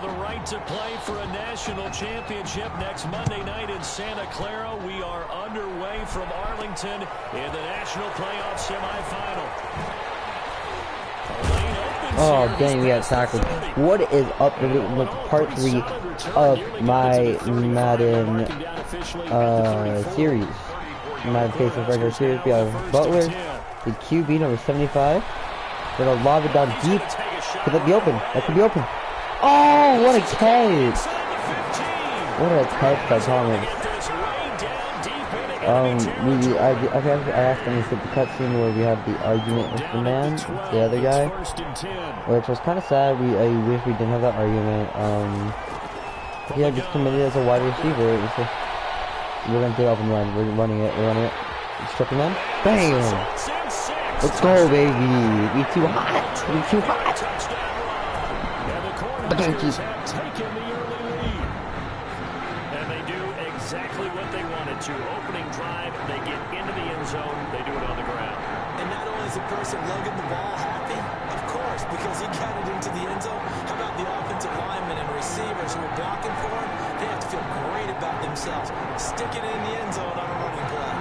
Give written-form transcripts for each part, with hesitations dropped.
the right to play for a national championship next Monday night in Santa Clara. We are underway from Arlington in the national playoff semifinal. Oh, dang, we got tackled. What is up with part 3 of my Madden series? Madden Face of regular series. We have Butler, the QB number 75. We're gonna lob it down deep. Could that be open? That could be open. Oh, what a catch! What a catch by Thomas. I asked them to skip the cutscene where we have the argument with the man, the other guy, which was kind of sad. I wish we didn't have that argument. Yeah, just committed as a wide receiver. We're gonna take off and run. We're running it. Stripping them. Bam! Let's go, baby. We too hot. We too hot. Exactly what they wanted to. Opening drive, they get into the end zone, they do it on the ground. And not only is the person lugging the ball happy, of course, because he got it into the end zone, how about the offensive linemen and receivers who are blocking for him? They have to feel great about themselves, sticking it in the end zone on a running play.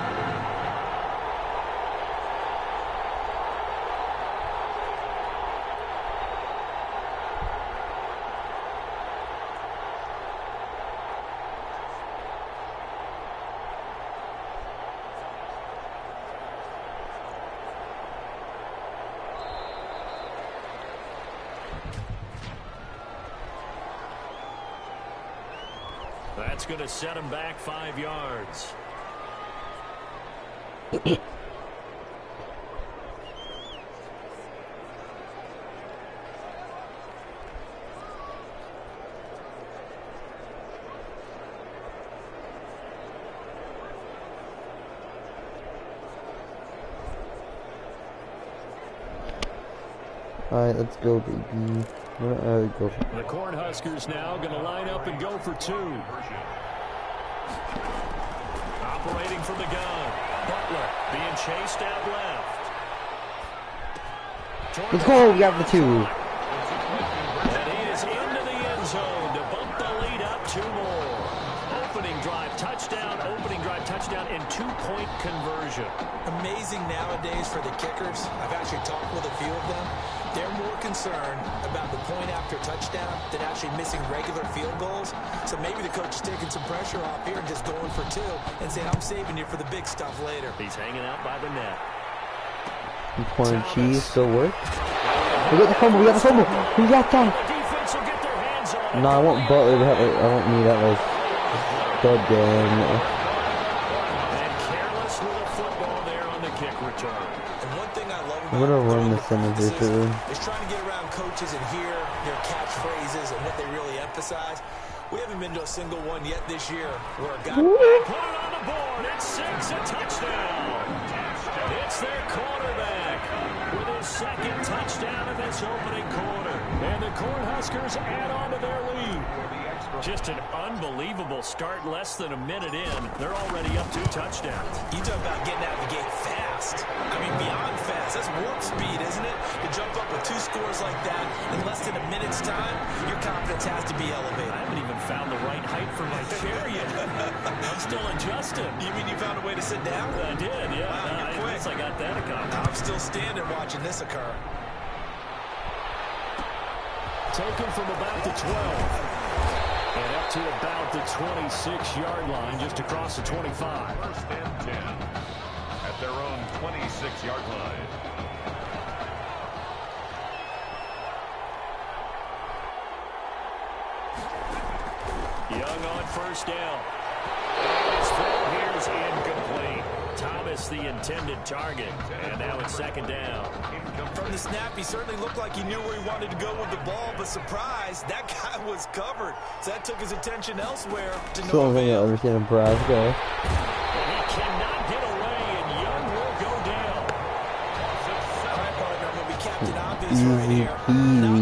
That's going to set him back 5 yards. Alright, let's go, baby. Go. The Cornhuskers now going to line up and go for 2. Operating from the gun. Butler being chased out left. Let's go, we got the 2. And he is into the end zone to bump the lead up 2 more. Opening drive touchdown, and 2-point conversion. Amazing nowadays for the kickers. I've actually talked with a few of them. They're more concerned about the point after touchdown than actually missing regular field goals. So maybe the coach is taking some pressure off here and just going for 2 and saying, I'm saving you for the big stuff later. He's hanging out by the net. Corn and cheese still work. We got the fumble, We got that. No, I want Butler to have I don't need that like dead game. And careless with a football there on the kick return. And one thing I love I'm gonna run this in is trying to get around coaches and hear their catchphrases and what they really emphasize. We haven't been to a single one yet this year where a guy put it on the board. It's 6, a touchdown. It's their quarterback with his 2nd touchdown in this opening quarter. And the Cornhuskers add on to their lead. Just an unbelievable start. Less than a minute in, they're already up 2 touchdowns. You talk about getting out of the gate fast. I mean, beyond fast. That's warp speed, isn't it? To jump up with 2 scores like that in less than a minute's time, your confidence has to be elevated. I haven't even found the right height for my chair yet. I'm still adjusting. You mean you found a way to sit down? I did, yeah. Wow, you're quick. I got that accomplished. I'm still standing watching this occur. Taken from about the 12. And up to about the 26-yard line, just across the 25. 1st and 10 at their own 26-yard line. Young on 1st down. His throw here is incomplete. Thomas the intended target. And now it's 2nd down. From the snap, he certainly looked like he knew where he wanted to go with the ball, but surprise, that guy was covered. So that took his attention elsewhere to no avail. Ever seen Nebraska? And he cannot get away, and Young will go down.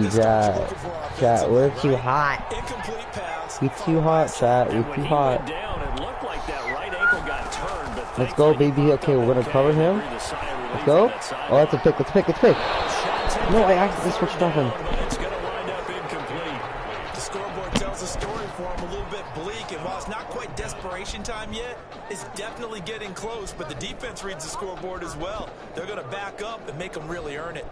Easy, chat. We're too hot. Incomplete pass. We too hot, chat. We too hot. Down, it looked like that right ankle got turned, but let's go, baby. Okay, we're gonna cover him. Let's go. Oh, that's a pick. Let's pick. No, I accidentally switched off him. It's going to wind up incomplete. The scoreboard is definitely getting close, but the defense reads the scoreboard as well. They're going to back up and make them really earn it.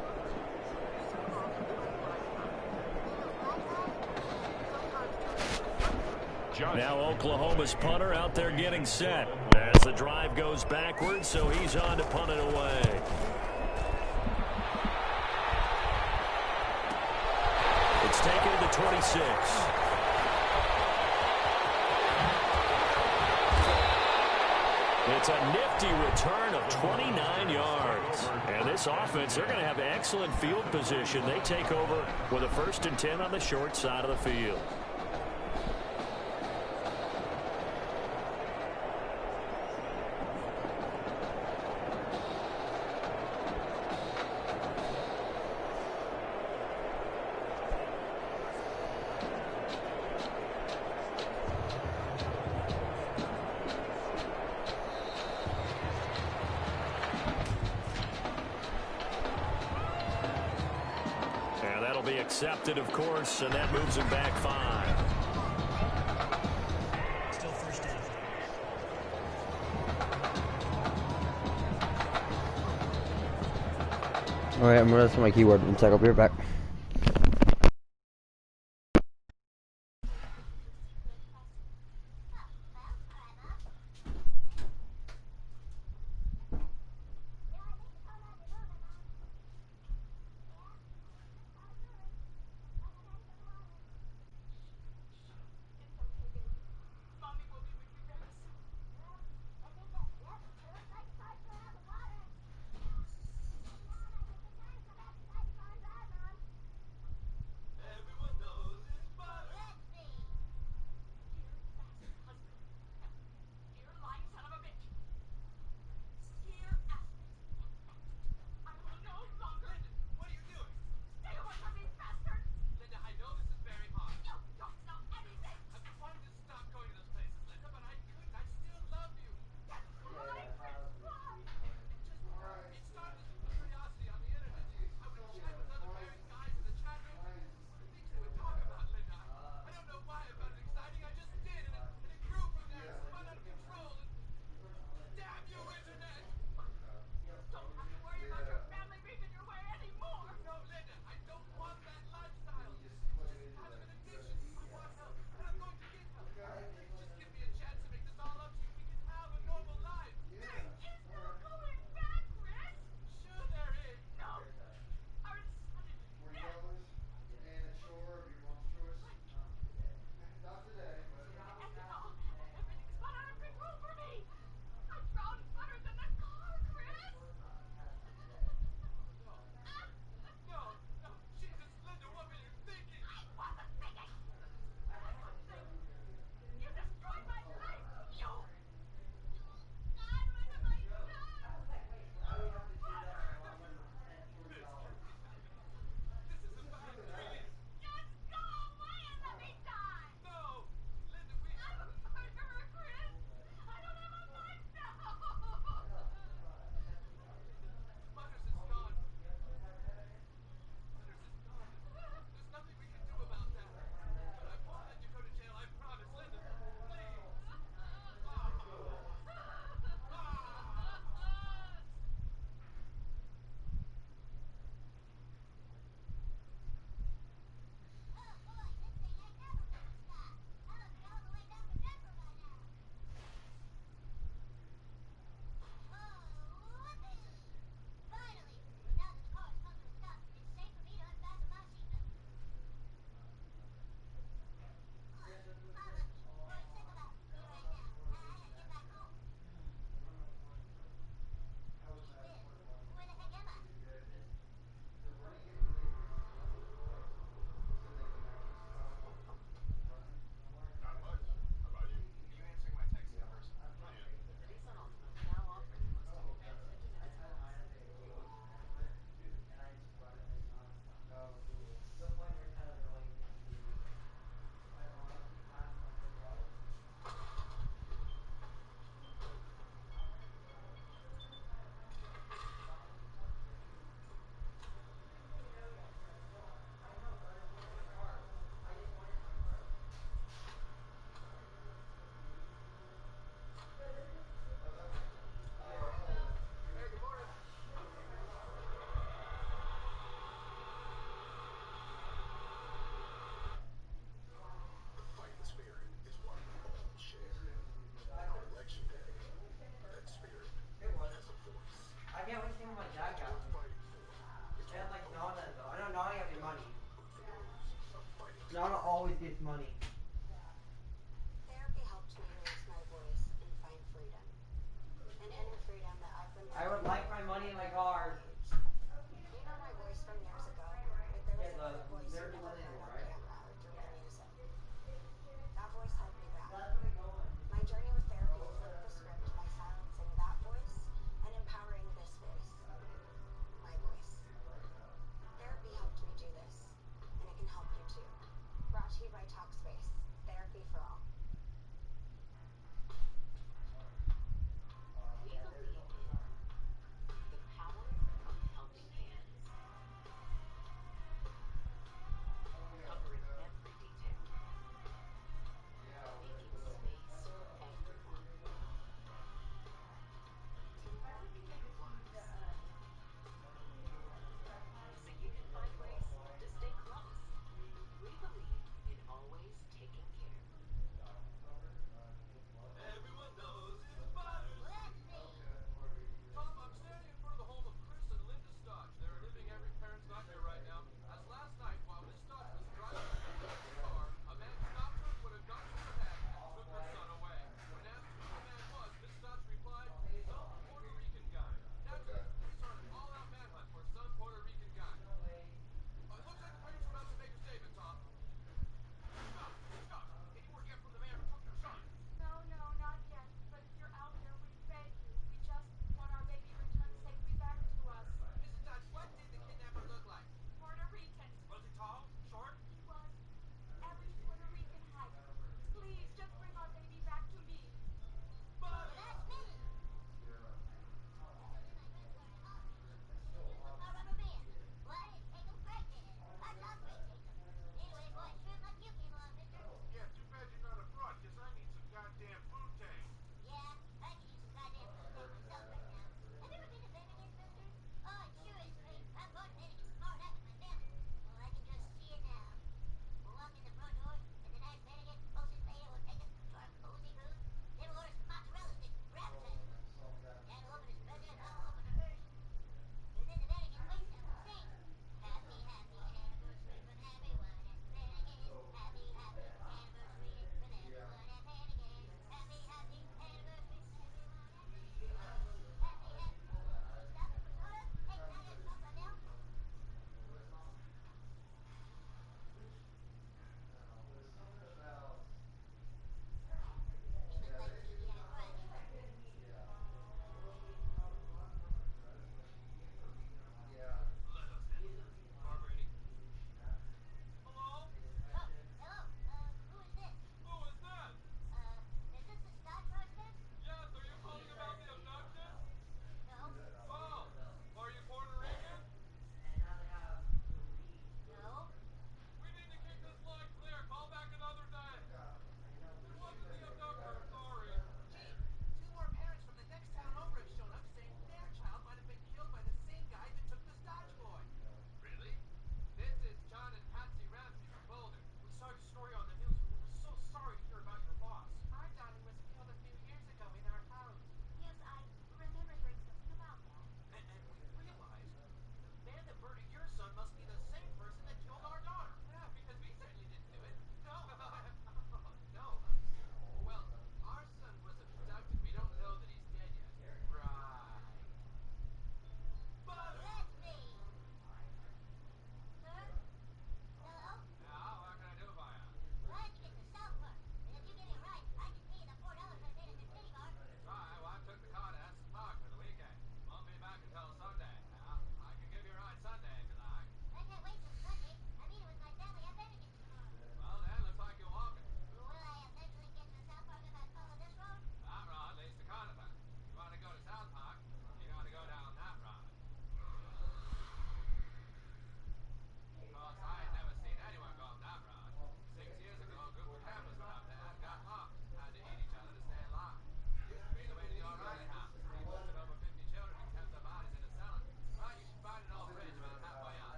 Now Oklahoma's punter out there getting set as the drive goes backwards, so he's on to punt it away. It's taken to the 26. It's a nifty return of 29 yards. And this offense, they're going to have excellent field position. They take over with a 1st and 10 on the short side of the field. Be accepted, of course, and that moves him back 5. Still first down. All right, I'm gonna listen to my keyword. One sec, I'll be right back.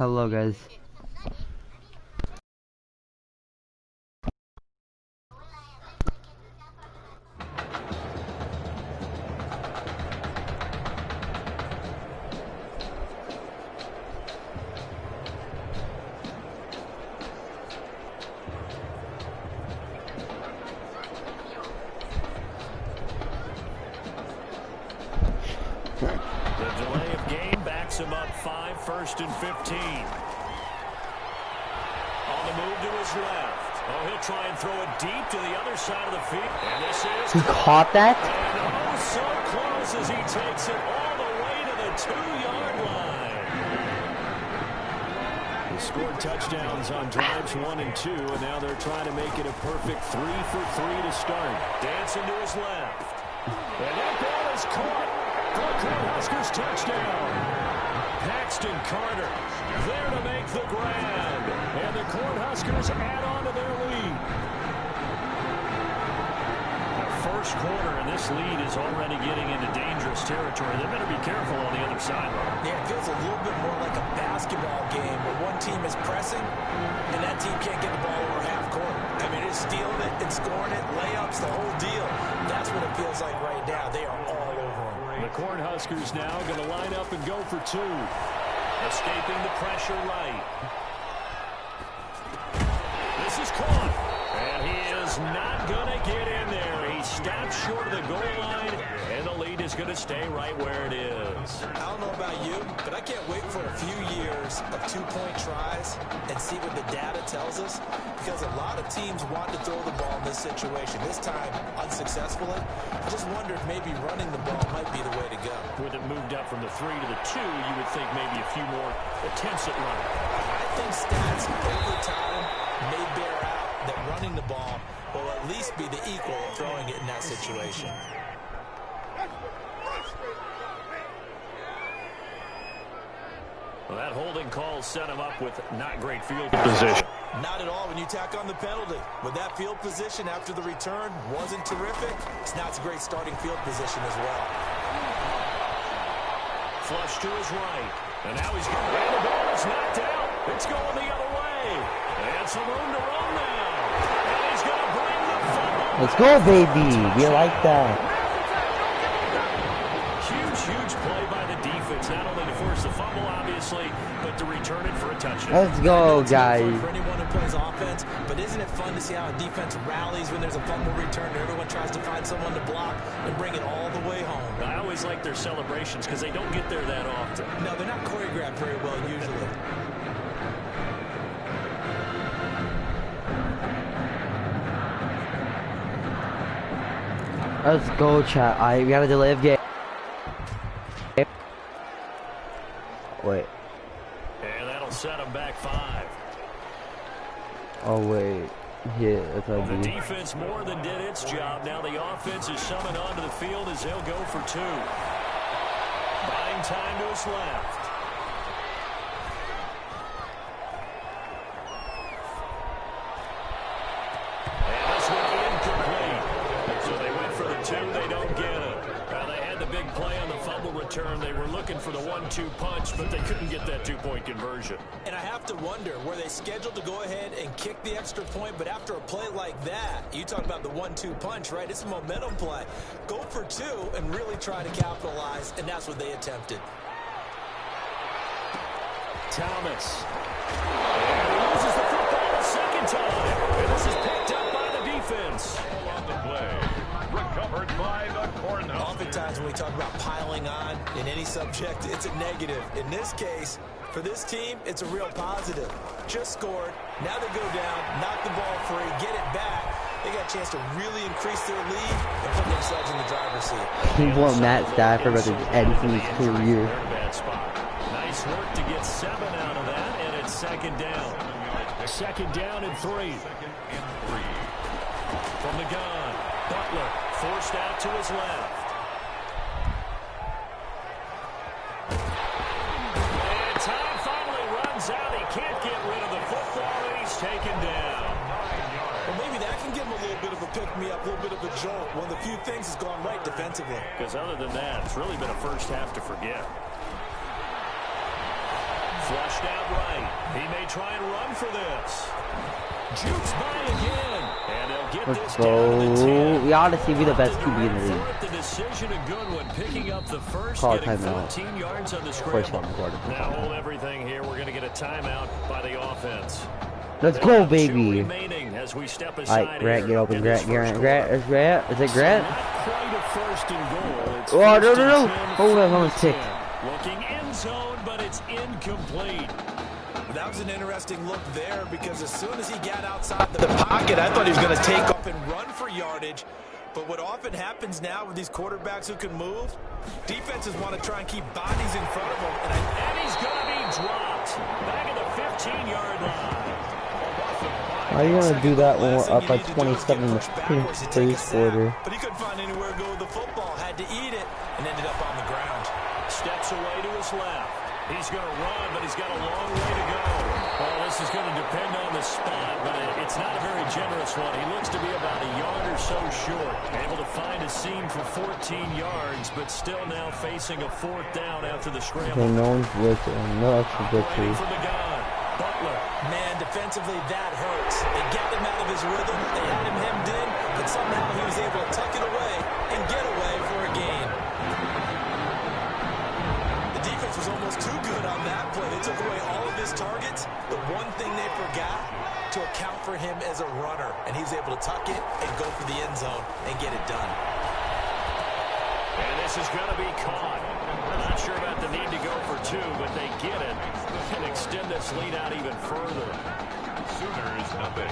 Hello, guys. The delay of game backs him up 5, 1st and 15. On the move to his left. Oh, he'll try and throw it deep to the other side of the field. And this is... He caught that? And oh, so close as he takes it all the way to the 2-yard line. He scored touchdowns on drives 1 and 2, and now they're trying to make it a perfect 3 for 3 to start. Dancing to his left. And that ball is caught. Cornhuskers touchdown. Paxton Carter there to make the grab. And the Cornhuskers add on to their lead. The first quarter, and this lead is already getting into dangerous territory. They better be careful on the other sideline. Yeah, it feels a little bit more like a basketball game where one team is pressing and that team can't get the ball over half court. I mean, it's stealing it, it's scoring it, layups, the whole deal. That's what it feels like right now. They are all over them. The Cornhuskers now going to line up and go for 2. Escaping the pressure right. This is caught. And he is not going to get in there. He stops short of the goal line, and the lead is going to stay right where it is. I don't know about you, but I can't wait for a few years of 2-point tries and see what the data tells us, because a lot of teams want to throw the ball in this situation. This time, unsuccessfully. I just wonder if maybe running the ball might be the way to go. With it moved up from the 3 to the 2, you would think maybe a few more attempts at running. I think stats over time may bear out that running the ball will at least be the equal of throwing it in that situation. Well, that holding call set him up with not great field position. Not at all when you tack on the penalty. With that field position after the return wasn't terrific, it's not a great starting field position as well. Flush to his right. And now he's going to grab the ball. It's knocked out. It's going the other way. And some room to run now. And he's going to bring the fumble. Let's go, baby. We like that. Huge play by the defense. Not only to force the fumble, obviously, but to return it for a touchdown. Let's go, guys. For anyone who plays offense, but isn't it fun to see how a defense rallies when there's a fumble return and everyone tries to find someone to block and bring it all the way home? I always like their celebrations because they don't get there that often. No, they're not choreographed very well usually. Let's go, chat. We got a delay of game. Wait. And that'll set him back 5. Oh, wait. Yeah, that's Well, the ugly. defense more than did its job. Now the offense is summoned onto the field as they'll go for 2. Buying time to his left. And this one incomplete. So they went for the 2. They don't get it. They had the big play on the fumble return. They were looking for the 1-2 punch, but they couldn't get that 2-point conversion. And I have to wonder, were they scheduled to go ahead and kick the extra point, but after a play like that, you talk about the 1-2 punch, right? It's a momentum play. Go for 2 and really try to capitalize, and that's what they attempted. Thomas. And he loses the football a second time. And this is picked up by the defense. On the play. Recovered by the Cornhuskers. Oftentimes when we talk about piling on in any subject, it's a negative. In this case, for this team, it's a real positive. Just scored. Now they go down, knock the ball free, get it back. They got a chance to really increase their lead and put themselves in the driver's seat. He want Matt Stafford at the end of his career. Bad spot. Nice work to get 7 out of that, and it's second down. Second down and 3. From the gun, Butler forced out to his left. And time finally runs out. He can't get rid of the football, and he's taken down. Well, maybe that can give him a little bit of a pick-me-up, a little bit of a jolt. One of the few things has gone right defensively. Because other than that, it's really been a first half to forget. Flushed out right. He may try and run for this. Jukes by again. And they'll get Let's this down to the 10. go. We honestly be the best QB in the league. The decision a good one, picking up the first, Call getting timeout. 14 yards on the First scramble. one, quarter. Now hold everything here. We're going to get a timeout by the offense. Let's go, baby. As we step Alright, Grant, get open. Grant. Is it Grant? Oh, no. Oh, that one was ticked. Looking end zone, but it's incomplete. That was an interesting look there because as soon as he got outside the pocket, I thought he was going to take up and run for yardage. But what often happens now with these quarterbacks who can move, defenses want to try and keep bodies in front of them. And he's going to be dropped back at the 15-yard line. How are you going to do that when we're up by 27 in the first quarter? But he couldn't find anywhere to go with the football. Had to eat it and ended up on the ground. Steps away to his left. He's going to run, but he's got a long way to go. Well, this is going to depend on the spot, but it's not a very generous one. He looks to be about a yard or so short. Able to find a seam for 14 yards, but still now facing a 4th down after the scramble. Okay, no one's blitzing. No extra blitzing. From the gun. Butler. Man, defensively, that hurts. They got him out of his rhythm. They had him hemmed in, but somehow he was able to tuck it away and get away for a gain. The defense was almost too good on that play. They took away all of his targets. The one thing they forgot to account for him as a runner, and he was able to tuck it and go for the end zone and get it done. And this is going to be caught. I'm not sure about the need to go for 2, but they get it and extend this lead out even further. Sooners nothing.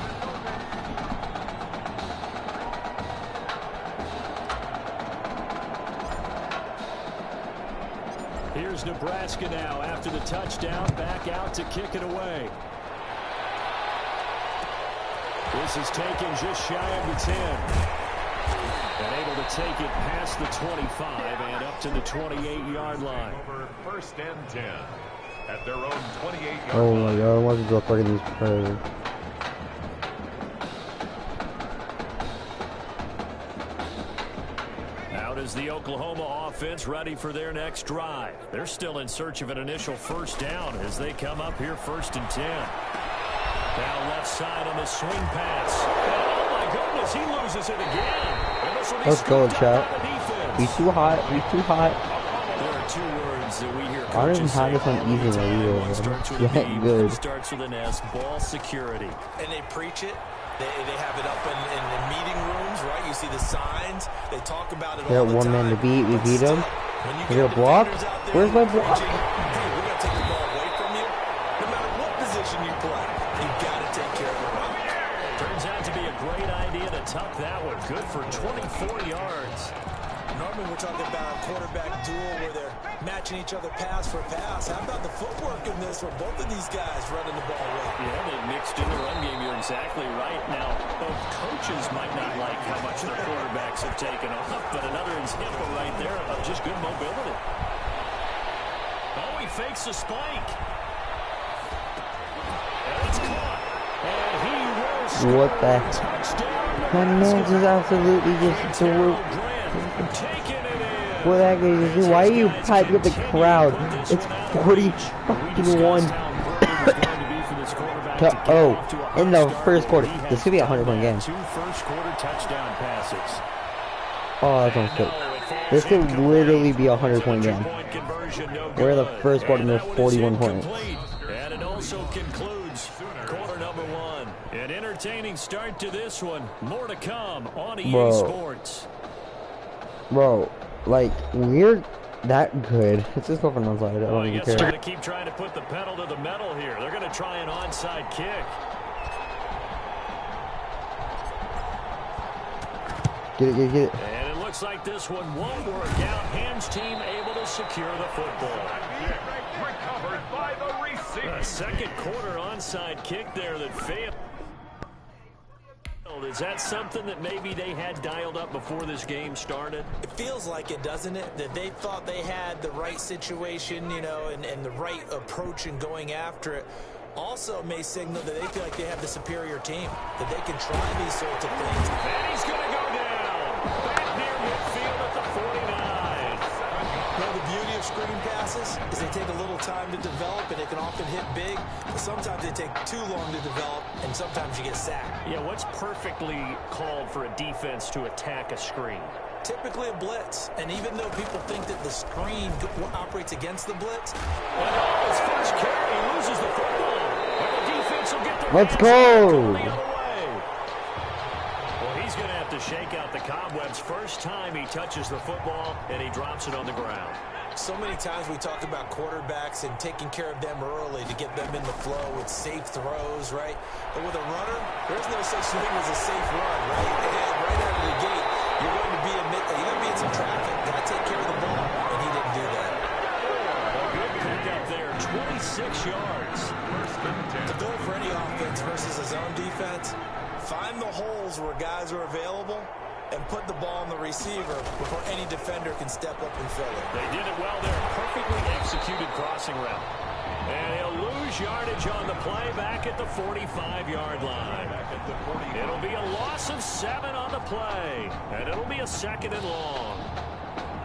Here's Nebraska now after the touchdown, back out to kick it away. This is taken just shy of the 10. And able to take it past the 25 and up to the 28-yard line. Over 1st and 10 at their own 28-yard Oh line. my god, I want to go fucking these players. Out is the Oklahoma offense ready for their next drive. They're still in search of an initial 1st down as they come up here 1st and 10. Now left side on the swing pass. Oh my goodness, he loses it again. Let's go, chat. We too hot. We too hot. There are 2 words that we hear. I don't even have this on easy mode either. Yeah, good. Starts with an S. Ball security. And they preach it. They have it up in meeting rooms, right? You see the signs. They talk about it all the time. One man to beat. We beat him. Is there a block? Where's my block? Hey, we're going to take the ball away from you. No matter what position you play, you've got to take care of the run. Turns out to be a great idea to tuck that one. Good for 24 yards. Normally we're talking about a quarterback duel where they're matching each other pass for pass. How about the footwork in this for both of these guys running the ball well? Yeah, they mixed in the run game. You're exactly right. Now, both coaches might not like how much their quarterbacks have taken off, but another example right there of just good mobility. Oh, he fakes a spike. And it's caught. And he will What the heck? My man is absolutely just threw. What the heck is this? Why are you piping up the crowd? It's 40-1. In the first quarter. This could be a 100-point game. 2 first-quarter touchdown passes. Oh, that sounds good. This could literally be a 100-point game. We're in the first quarter and there's 41 points. And it also concludes quarter number 1. An entertaining start to this one. More to come on EA Sports. Bro, like, we're that good. Let's just go for an onside. I don't even care. They're going to keep trying to put the pedal to the metal here. They're going to try an onside kick. Get it. And it looks like this one won't work out. Ham's team able to secure the football. Recovered by the receiver. A second quarter onside kick there that failed. Is that something that maybe they had dialed up before this game started? It feels like it, doesn't it? That they thought they had the right situation, you know, and the right approach in going after it. Also may signal that they feel like they have the superior team, that they can try these sorts of things. And he's going to go down. Back near midfield at the 49. Well, the beauty of screen pass passes is they take a little time to develop, and they can often hit big, but sometimes they take too long to develop, and sometimes you get sacked. Yeah, what's perfectly called for a defense to attack a screen? Typically a blitz, and even though people think that the screen operates against the blitz. And his first carry, he loses the football. And the defense will get the Let's go! the other way. Well, he's going to have to shake out the cobwebs first time he touches the football, and he drops it on the ground. So many times we talk about quarterbacks and taking care of them early to get them in the flow with safe throws, right? But with a runner, there's no such thing as a safe run, right? And right out of the gate, you're going to be in some traffic. Got to take care of the ball, and he didn't do that. A good pickup there, 26 yards. To go for any offense versus a zone defense, find the holes where guys are available and put the ball on the receiver before any defender can step up and fill it. They did it well there. Perfectly executed crossing route. And he'll lose yardage on the play back at the 45-yard line. It'll be a loss of 7 on the play. And it'll be a 2nd and long.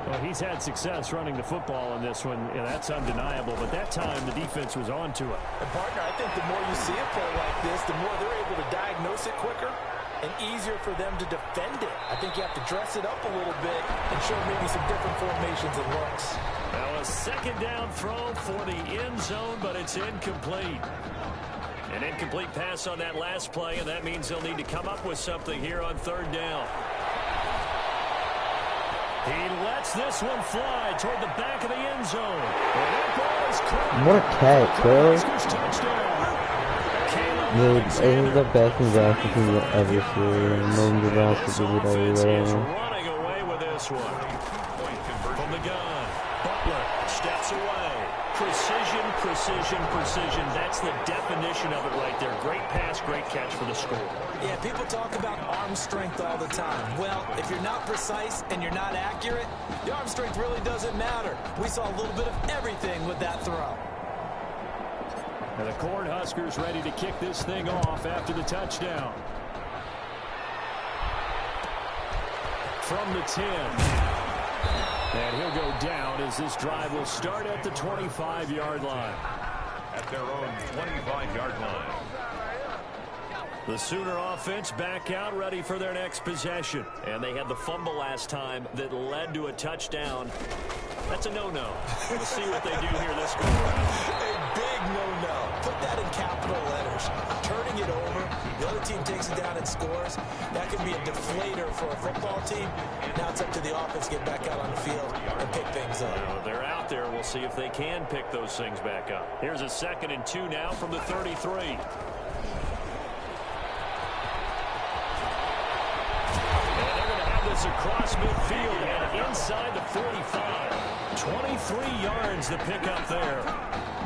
Well, he's had success running the football in this one, and that's undeniable. But that time, the defense was on to it. And, partner, I think the more you see a play like this, the more they're able to diagnose it quicker and easier for them to defend it. I think you have to dress it up a little bit and show maybe some different formations and looks. Now a 2nd down throw for the end zone, but it's incomplete. An incomplete pass on that last play, and that means they'll need to come up with something here on 3rd down. He lets this one fly toward the back of the end zone. And that ball is caught. What a catch, bro. Touchdown. Dude, this is the best graphic you've ever seen. Moving the graphics of it everywhere. Running away with this one. From the gun. Butler steps away. Precision, precision, precision. That's the definition of it right there. Great pass, great catch for the score. Yeah, people talk about arm strength all the time. Well, if you're not precise and you're not accurate, the arm strength really doesn't matter. We saw a little bit of everything with that throw. And the Cornhuskers ready to kick this thing off after the touchdown. From the 10. And he'll go down as this drive will start at the 25-yard line. At their own 25-yard line. The Sooner offense back out, ready for their next possession. And they had the fumble last time that led to a touchdown. That's a no-no. We'll see what they do here this go around. A big no-no. Put that in capital letters. Turning it over, the other team takes it down and scores. That could be a deflator for a football team. Now it's up to the offense to get back out on the field and pick things up. Well, they're out there. We'll see if they can pick those things back up. Here's a 2nd and 2 now from the 33. Across midfield and inside the 45. 23 yards to pick up there.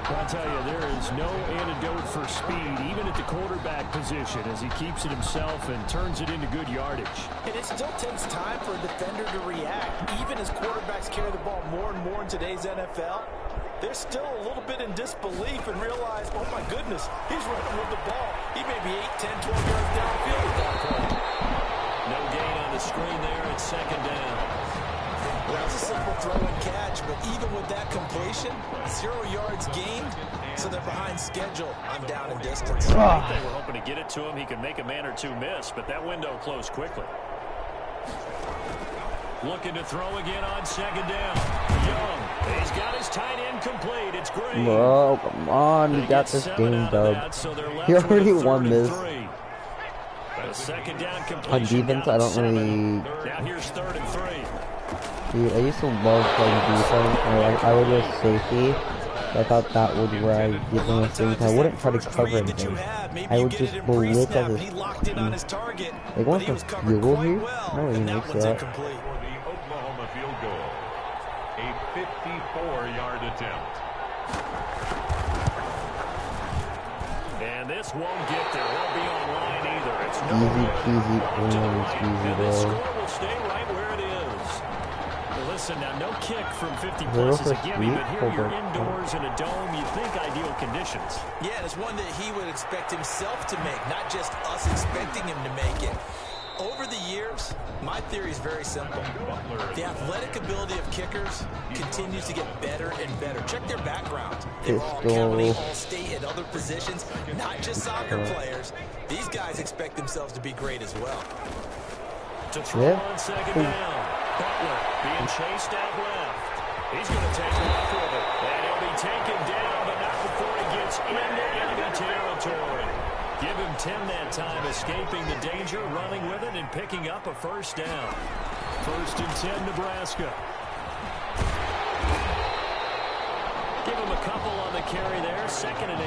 I'll tell you, there is no antidote for speed, even at the quarterback position, as he keeps it himself and turns it into good yardage. And it still takes time for a defender to react. Even as quarterbacks carry the ball more and more in today's NFL, they're still a little bit in disbelief and realize, oh my goodness, he's running with the ball. He may be 8, 10, 12 yards downfield at that point. No gain on the screen there at 2nd down. Well, that was a simple throw and catch, but even with that completion, 0 yards gained, so they're behind schedule on down and distance. They were hoping to get it to him. He could make a man or two miss, but that window closed quickly. Looking to throw again on 2nd down. Young, he's got his tight end complete. It's great. Bro, come on, you got this game, dub. He already won this. On defense, I don't really. Now here's 3rd and 3. Dude, I used to love playing defense. I would just safety. I thought that would where I get them with things. I wouldn't try to cover anything. I would just blitz at his. Like, what's the field goal here? I don't really make that. For the Oklahoma field goal, a 54-yard attempt. And this won't get there. Won't be online either. It's no Easy peasy, easy, and the bro. score will stay right where it is. Well, listen, now no kick from 50 plus is a gimme, but here you're indoors in a dome. You think ideal conditions. Yeah, and it's one that he would expect himself to make, not just us expecting him to make it. Over the years, my theory is very simple. The athletic ability of kickers continues to get better and better. Check their backgrounds. They were all county, all-state, and other positions, not just soccer players. These guys expect themselves to be great as well. To throw on second down. Butler being chased out left. He's going to take off with it. And he'll be taken down, but not before he gets into enemy territory. Give him 10 that time, escaping the danger, running with it, and picking up a first down. 1st and 10, Nebraska. Give him a couple on the carry there. 2nd and 8.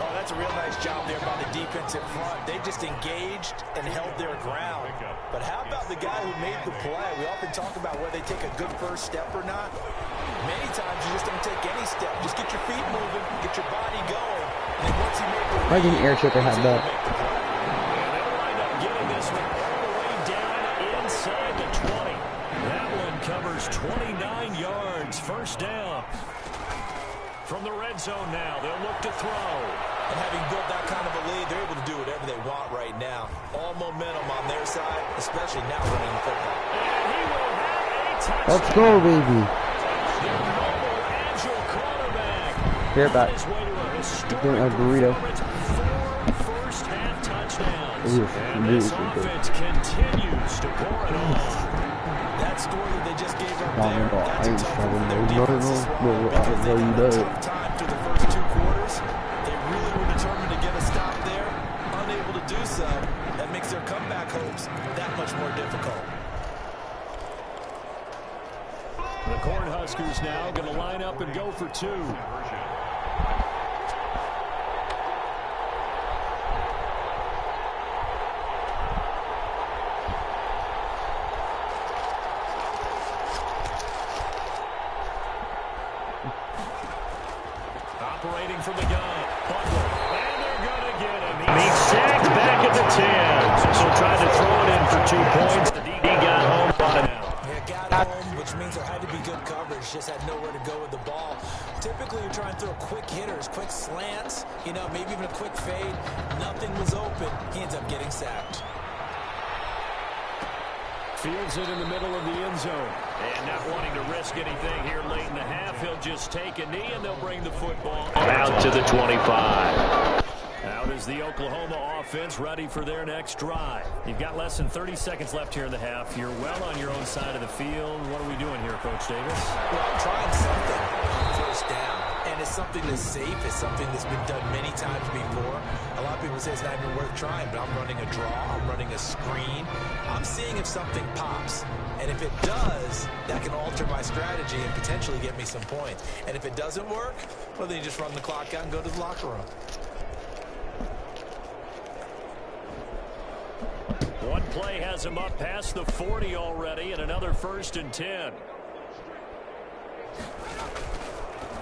Oh, that's a real nice job there by the defensive front. They just engaged and held their ground. But how about the guy who made the play? We often talk about whether they take a good first step or not. Many times you just don't take any step. Just get your feet moving, get your body going. And then once he made the Why didn't Air Tripper have that? And they'll wind up getting this one all the way down inside the 20. That one covers 29 yards. First down. From the red zone now, they'll look to throw. And having built that kind of a lead, they're able to do whatever they want right now. All momentum on their side, especially now running the football. And he will have a touchdown. Let's go, baby. Their mobile, agile quarterback. Fair back. On his way to a historic Getting a burrito. performance, 4 first-half touchdowns. Oof, And this offense continues to pour it on. That score that they just gave up Oh, there, no, that's I a ain't tough one for their struggling. defense to swallow No, because they no, had no. a tough time through the first 2 quarters. They really were determined to get a stop there, unable to do so. That makes their comeback hopes that much more difficult. The Cornhuskers now going to line up and go for 2. Operating from the gun. Butler. And they're going to get him. He's sacked back at the 10. So tried to throw it in for 2 points. The DD got home, brought him out. Yeah, got home, which means there had to be good coverage. Just had nowhere to go with the ball. Typically, you're trying to throw quick hitters, quick slants, you know, maybe even a quick fade. Nothing was open. He ends up getting sacked. Fields it in the middle of the end zone. And not wanting to risk anything here late in the half, he'll just take a knee and they'll bring the football out to the 25. Out is the Oklahoma offense ready for their next drive. You've got less than 30 seconds left here in the half. You're well on your own side of the field. What are we doing here, Coach Davis? Well, I'm trying something on first down. And it's something that's safe. It's something that's been done many times before. A lot of people say it's not even worth trying, but I'm running a draw. I'm running a screen. I'm seeing if something pops. And if it does, that can alter my strategy and potentially get me some points. And if it doesn't work, well, then you just run the clock out and go to the locker room. One play has him up past the 40 already, and another 1st and 10.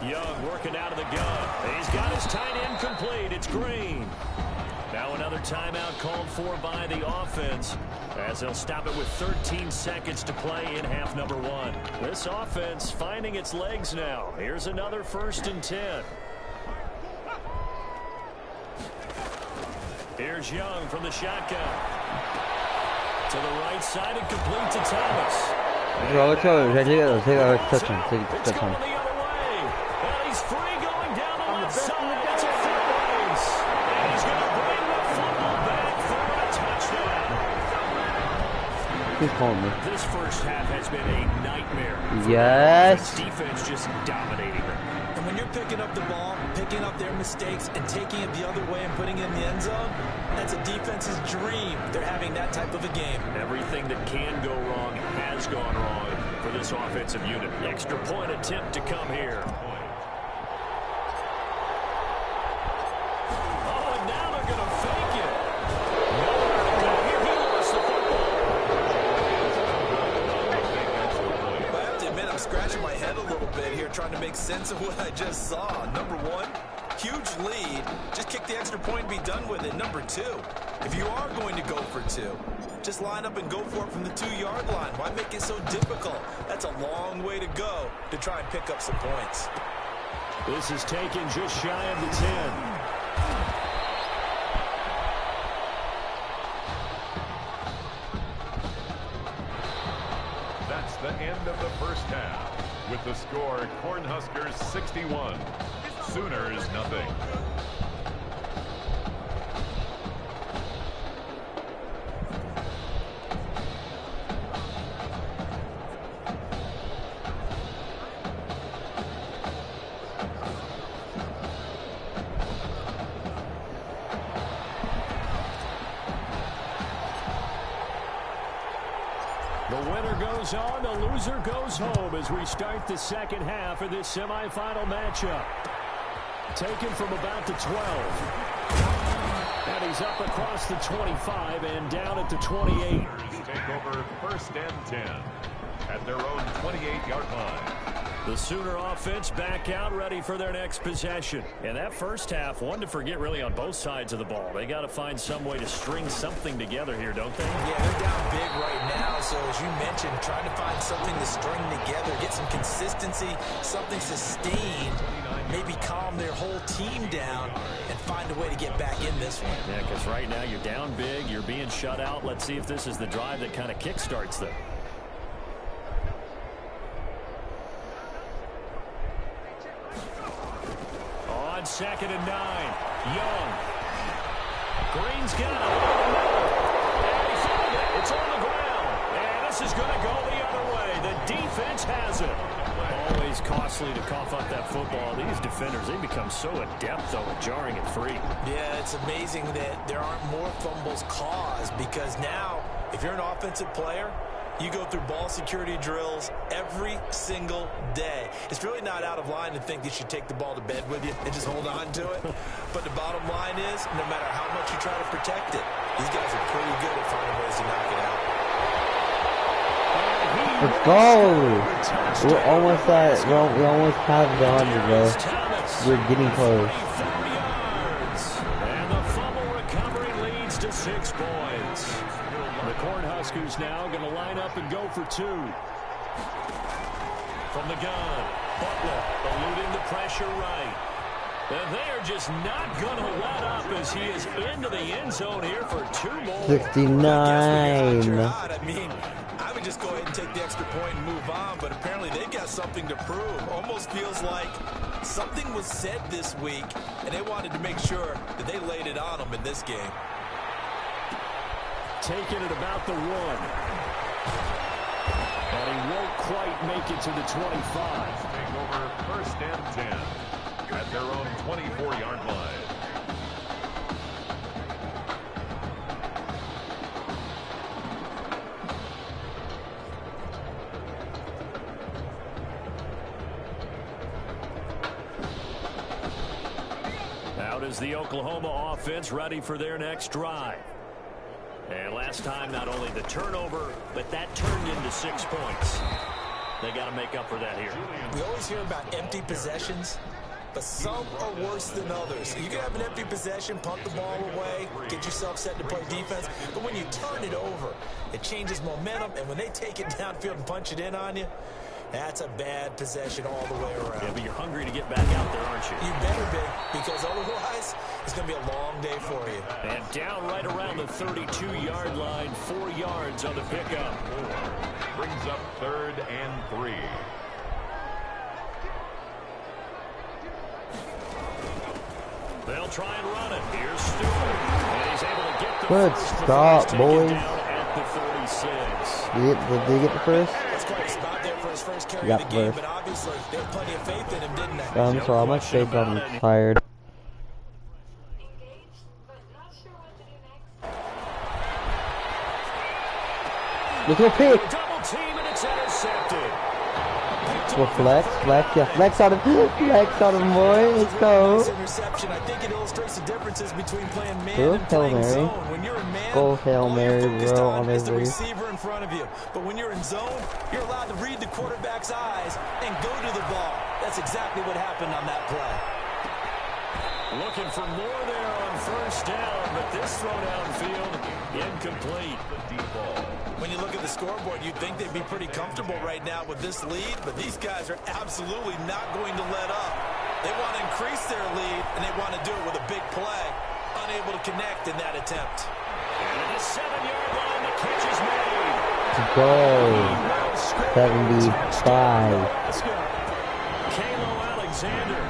Young working out of the gun. He's got his tight end complete. It's Green. Now another timeout called for by the offense, as they'll stop it with 13 seconds to play in half number 1. This offense finding its legs now. Here's another 1st and 10. Here's Young from the shotgun. To the right side and complete to Thomas. Take a touchdown. It's going the other way. And he's free going down the left side. It's a foot race. And he's going to bring the football back for a touchdown. Who's calling me? This first half has been a nightmare. Yes. Defense just dominating them. And when you're picking up the ball, picking up their mistakes, and taking it the other way and putting it in the end zone, that's a defense's dream. They're having that type of a game. Everything that can go wrong has gone wrong for this offensive unit. Extra point attempt to come here. Oh, and now they're going to fake it. Nowhere to go. He lost the football. I have to admit, I'm scratching my head a little bit here trying to make sense of what I just saw. Number 1, huge lead. Just kick the extra point and be done with it. Number 2, if you are going to go for 2, just line up and go for it from the 2-yard line. Why make it so difficult? That's a long way to go to try and pick up some points. This is taken just shy of the 10. half. With the score, Cornhuskers 61, Sooners nothing. On, the loser goes home as we start the second half of this semifinal matchup. Taken from about the 12. And he's up across the 25 and down at the 28. Take over first and 10 at their own 28-yard line. The Sooner offense back out, ready for their next possession. And that first half, one to forget really on both sides of the ball. They got to find some way to string something together here, don't they? Yeah, they're down big right now. So as you mentioned, trying to find something to string together, get some consistency, something sustained, maybe calm their whole team down and find a way to get back in this one. Yeah, because right now you're down big, you're being shut out. Let's see if this is the drive that kind of kickstarts them. On 2nd and 9, Young. Green's got it. And he found it. It's on the ground. And this is going to go the other way. The defense has it. Always costly to cough up that football. These defenders, they become so adept, though, at jarring it free. Yeah, it's amazing that there aren't more fumbles caused because now, if you're an offensive player, you go through ball security drills every single day. It's really not out of line to think you should take the ball to bed with you and just hold on to it. But the bottom line is, no matter how much you try to protect it, these guys are pretty good at finding ways to knock it out. Let's go! We're almost at, we almost have the 100, bro. We're getting close. And the fumble recovery leads to 6 points. The Cornhuskers now going to line up and go for 2. From the gun, Butler eluding the pressure right. And they are just not going to let up as he is into the end zone here for 2 more. 69. I mean, I would just go ahead and take the extra point and move on, but apparently they've got something to prove. Almost feels like something was said this week, and they wanted to make sure that they laid it on them in this game. Taking it about the 1. And he won't quite make it to the 25. Take over first and 10 at their own 24-yard line. Out is the Oklahoma offense ready for their next drive. And last time, not only the turnover, but that turned into 6 points. They got to make up for that here. We always hear about empty possessions, but some are worse than others. You can have an empty possession, punt the ball away, get yourself set to play defense, but when you turn it over, it changes momentum, and when they take it downfield and punch it in on you, that's a bad possession all the way around. Yeah, but you're hungry to get back out there, aren't you? You better be, because otherwise, it's going to be a long day for you. And down right around the 32-yard line, 4 yards on the pickup. Brings up 3rd and 3. They'll try and run it. Here's Stewart. And he's able to get the Good first. stop, boys. Down at the 46. Did they get the first? That's quite a spot there for his first carry Got of the game, first. but obviously they have plenty of faith in him, didn't they? So how much faith I'm tired. Let's go pick. Double team and it's intercepted. Go flex, yeah, flex on him, boy. Let's go. Interception. I think it illustrates the differences between playing man Go and Hail playing Mary. zone. When you're in man, Go Hail all Mary, you're focused bro, on on is the every- receiver in front of you. But when you're in zone, you're allowed to read the quarterback's eyes and go to the ball. That's exactly what happened on that play. Looking for more there on first down, but this throw downfield incomplete. The deep ball. When you look at the scoreboard, you'd think they'd be pretty comfortable right now with this lead, but these guys are absolutely not going to let up. They want to increase their lead, and they want to do it with a big play. Unable to connect in that attempt. And at the 7-yard line, the catch is made. Let's go. 70. Kalo Alexander,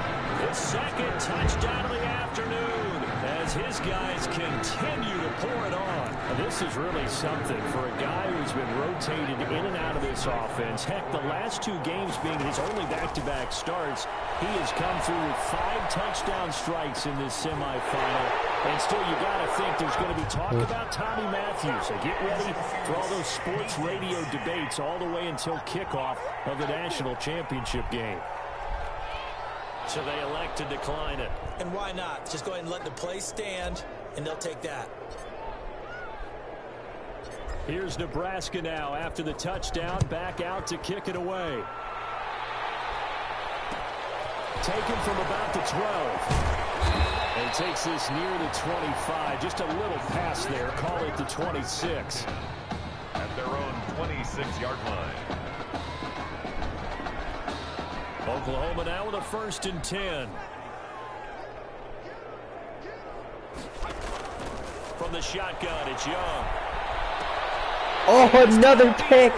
his second touchdown of the afternoon, as his guys continue to pour it on. This is really something for a guy who's been rotated in and out of this offense. Heck, the last 2 games being his only back-to-back starts, he has come through with 5 touchdown strikes in this semifinal. And still, you got to think there's going to be talk about Tommy Matthews. So get ready for all those sports radio debates all the way until kickoff of the national championship game. So they elect to decline it. And why not? Just go ahead and let the play stand, and they'll take that. Here's Nebraska now after the touchdown, back out to kick it away. Taken from about the 12. And takes this near the 25. Just a little pass there. Call it the 26. At their own 26-yard line. Oklahoma now with a 1st and 10. From the shotgun, it's Young. Oh, another pick.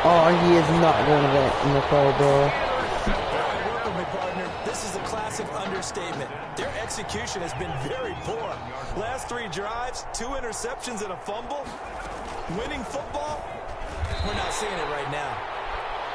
Oh, he is not going to that in the Pro Bowl. Work with me, partner. This is a classic understatement. Their execution has been very poor. Last 3 drives, 2 interceptions and a fumble. Winning football? We're not seeing it right now.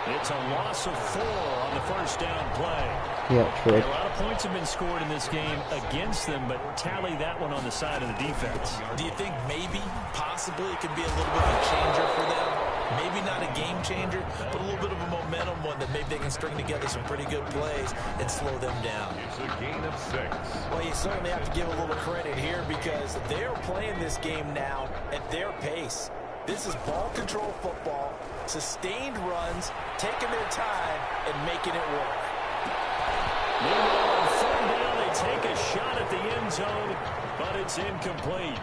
It's a loss of 4 on the 1st down play. Yeah, true. A lot of points have been scored in this game against them, but tally that one on the side of the defense. Do you think maybe, possibly, it could be a little bit of a changer for them? Maybe not a game changer, but a little bit of a momentum one that maybe they can string together some pretty good plays and slow them down. It's a gain of 6. Well, you certainly have to give a little credit here because they're playing this game now at their pace. This is ball control football, sustained runs, taking their time, and making it work. Meanwhile, on 3rd down, they take a shot at the end zone, but it's incomplete.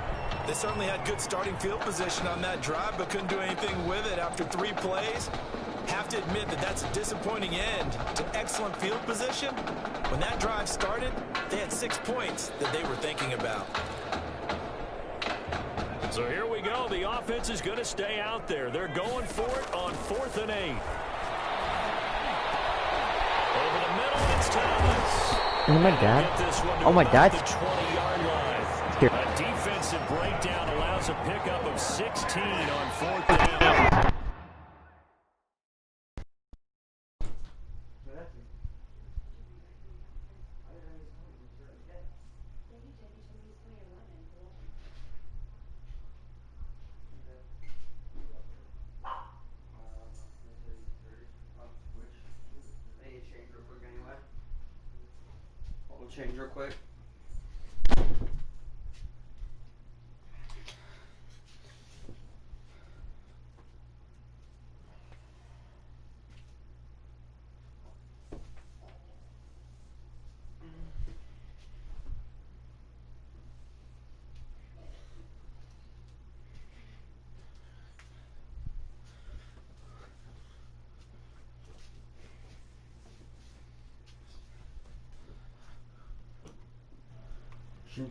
They certainly had good starting field position on that drive, but couldn't do anything with it after 3 plays. Have to admit that that's a disappointing end to excellent field position. When that drive started, they had 6 points that they were thinking about. So here we go. The offense is going to stay out there. They're going for it on 4th and 8. Over the middle, it's Thomas. Oh, my dad. Oh, my dad's. 20-yard line. Here. A defensive breakdown allows a pickup of 16 on 4th down. Change real quick.